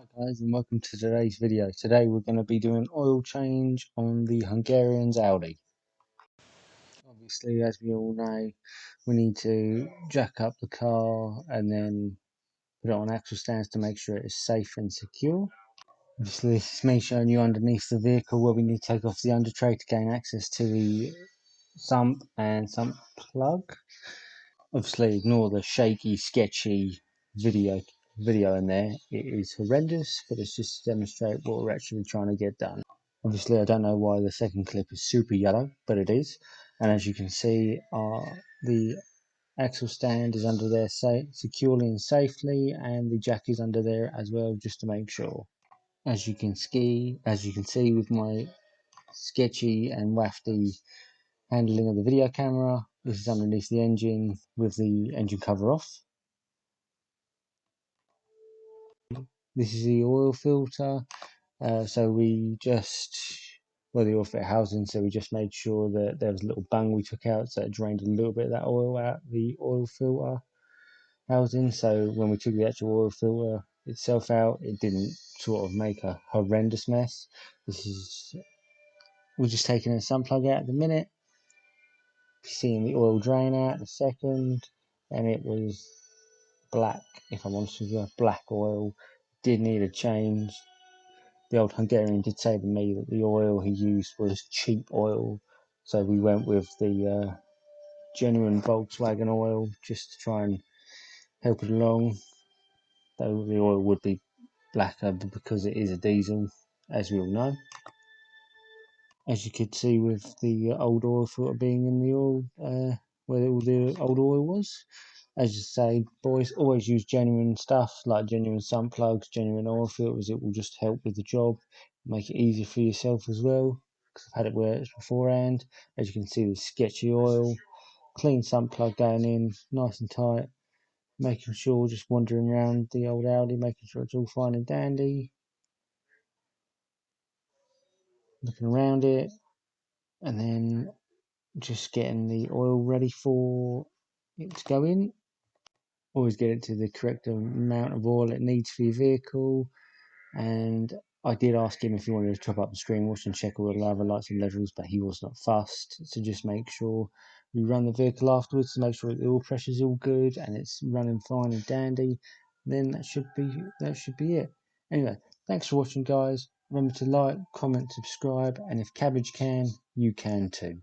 Hi guys, and welcome to today's video. Today we're going to be doing oil change on the Hungarians Audi. Obviously, as we all know, we need to jack up the car and then put it on axle stands to make sure it is safe and secure. Obviously, this is me showing you underneath the vehicle where we need to take off the under tray to gain access to the sump and sump plug. Obviously, ignore the shaky, sketchy video in there. It is horrendous, but it's just to demonstrate what we're actually trying to get done. Obviously, I don't know why the second clip is super yellow, but it is. And as you can see, the axle stand is under there securely and safely, and the jack is under there as well, just to make sure. As you can see with my sketchy and wafty handling of the video camera, this is underneath the engine with the engine cover off. This is the oil filter. So we just, well, the oil filter housing, so we just made sure that there was a little bung we took out, so it drained a little bit of that oil out the oil filter housing. So when we took the actual oil filter itself out, it didn't sort of make a horrendous mess. We're just taking a sun plug out at the minute, seeing the oil drain out in a second, and it was black, if I'm honest with you, black oil. Did need a change. The old Hungarian did say to me that the oil he used was cheap oil, so we went with the genuine Volkswagen oil just to try and help it along, though the oil would be blacker because it is a diesel, as we all know. As you could see with the old oil filter being in the oil, where all the old oil was. As you say, boys, always use genuine stuff like genuine sump plugs, genuine oil filters. It will just help with the job, make it easier for yourself as well, because I've had it where it's beforehand. As you can see, the sketchy oil, clean sump plug going in, nice and tight, making sure, just wandering around the old Audi, making sure it's all fine and dandy, looking around it, and then just getting the oil ready for it to go in. Always get it to the correct amount of oil it needs for your vehicle. And I did ask him if he wanted to top up the screen wash and check all the other lights and levels, but he was not fussed. So just make sure we run the vehicle afterwards to make sure the oil pressure is all good and it's running fine and dandy. Then that should be it. Anyway, thanks for watching, guys. Remember to like, comment, subscribe, and if cabbage can, you can too.